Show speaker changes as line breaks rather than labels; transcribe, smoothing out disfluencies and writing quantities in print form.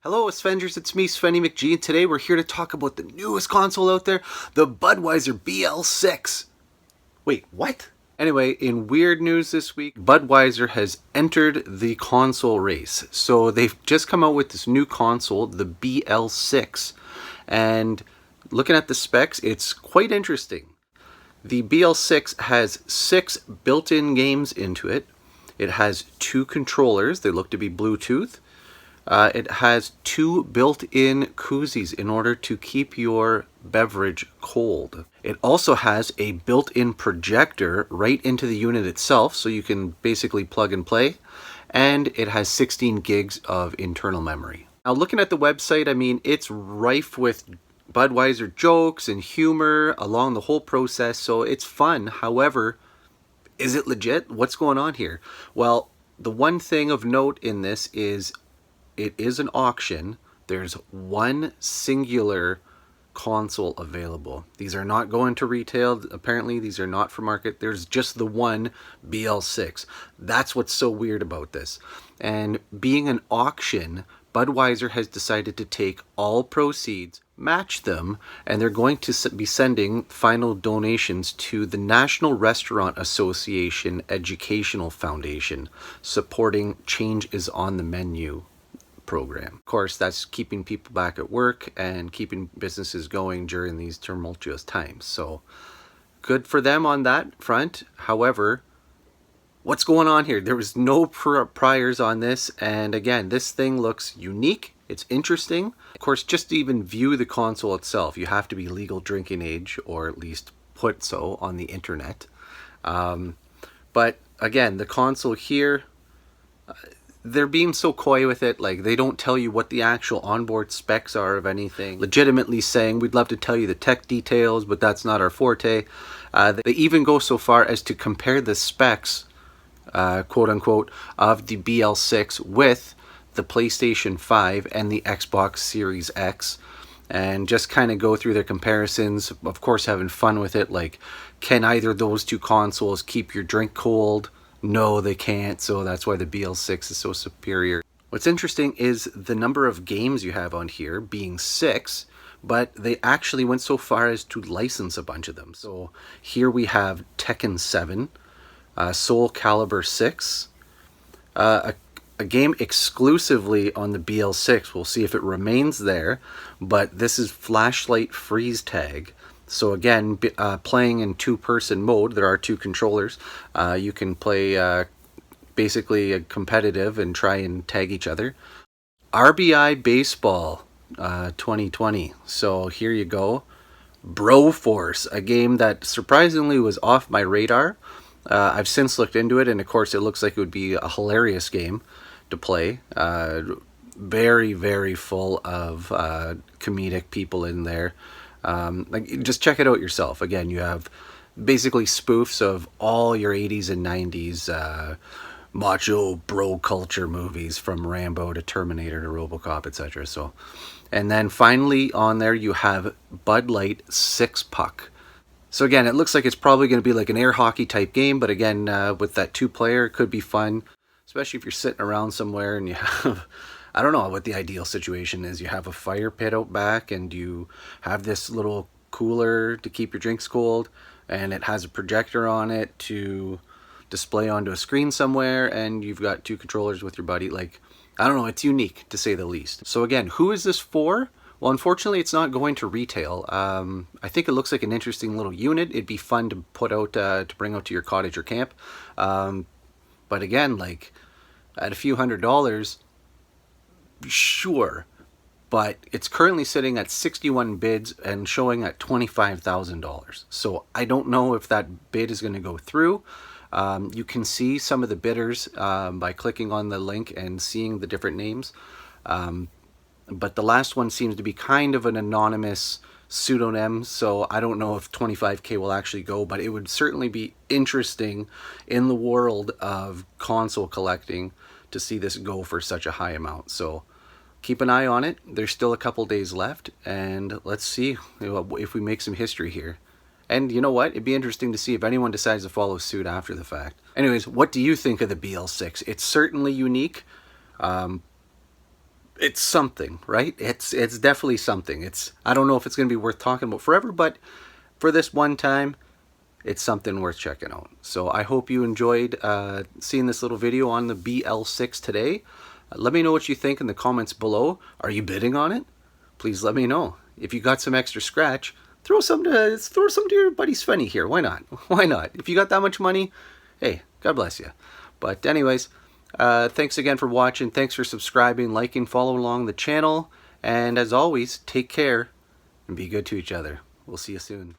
Hello A-Sven-gers, it's me, Svenny McG, and today we're here to talk about the newest console out there, the Budweiser BL6. Wait, what? Anyway, in weird news this week, Budweiser has entered the console race. So they've just come out with this new console, the BL6, and looking at the specs, it's quite interesting. The BL6 has 6 built-in games into it. It has 2 controllers, they look to be Bluetooth. It has 2 built-in koozies in order to keep your beverage cold. It also has a built-in projector right into the unit itself, so you can basically plug and play. And it has 16 gigs of internal memory. Now, looking at the website, I mean, it's rife with Budweiser jokes and humor along the whole process, so it's fun. However, is it legit? What's going on here? Well, the one thing of note in this is it is an auction. There's one singular console available. These are not going to retail. Apparently, these are not for market. There's just the one BL6. That's what's so weird about this. And being an auction, Budweiser has decided to take all proceeds, match them, and they're going to be sending final donations to the National Restaurant Association Educational Foundation, supporting Change is on the Menu program. Of course, that's keeping people back at work and keeping businesses going during these tumultuous times. So good for them on that front. However, what's going on here? There was no priors on this, and again, this thing looks unique. It's interesting. Of course, just to even view the console itself, you have to be legal drinking age, or at least put so on the internet. But again, the console here, they're being so coy with it, like they don't tell you what the actual onboard specs are of anything. Legitimately saying, we'd love to tell you the tech details, but that's not our forte. They even go so far as to compare the specs, quote unquote, of the BL6 with the PlayStation 5 and the Xbox Series X, and just kind of go through their comparisons, of course having fun with it, like, can either of those two consoles keep your drink cold? No, they can't, so that's why the BL6 is so superior. What's interesting is the number of games you have on here being 6, but they actually went so far as to license a bunch of them. So here we have Tekken 7, Soul Calibur 6, a game exclusively on the BL6. We'll see if it remains there, but this is Flashlight Freeze Tag. So again, playing in 2-person mode, there are 2 controllers. You can play basically a competitive and try and tag each other. RBI Baseball 2020. So here you go. Broforce, a game that surprisingly was off my radar. I've since looked into it, and of course it looks like it would be a hilarious game to play. Very, very full of comedic people in there. Like, just check it out yourself. Again, you have basically spoofs of all your 80s and 90s macho bro culture movies, from Rambo to Terminator to RoboCop, etc. So, and then finally on there you have Bud Light 6-Puck. So again, it looks like it's probably going to be like an air hockey type game, but again, with that 2-player, it could be fun, especially if you're sitting around somewhere and you have, I don't know what the ideal situation is. You have a fire pit out back and you have this little cooler to keep your drinks cold, and it has a projector on it to display onto a screen somewhere, and you've got 2 controllers with your buddy. Like, I don't know, it's unique to say the least. So again, who is this for? Well, unfortunately, it's not going to retail. I think it looks like an interesting little unit. It'd be fun to put out, to bring out to your cottage or camp. But again, like, at a few $100s, sure, but it's currently sitting at 61 bids and showing at $25,000. So I don't know if that bid is going to go through. You can see some of the bidders by clicking on the link and seeing the different names. But the last one seems to be kind of an anonymous pseudonym, so I don't know if 25K will actually go, but it would certainly be interesting in the world of console collecting to see this go for such a high amount. So keep an eye on it. There's still a couple days left, and let's see if we make some history here. And you know what? It'd be interesting to see if anyone decides to follow suit after the fact. Anyways, what do you think of the BL6? It's certainly unique. it's something, right? It's definitely something. I don't know if it's going to be worth talking about forever, but for this one time, it's something worth checking out. So I hope you enjoyed seeing this little video on the BL6 today. Let me know what you think in the comments below. Are you bidding on it? Please let me know. If you got some extra scratch, throw some to your buddy Svenny here. Why not? Why not? If you got that much money, hey, God bless you. But anyways, thanks again for watching. Thanks for subscribing, liking, following along the channel. And as always, take care and be good to each other. We'll see you soon.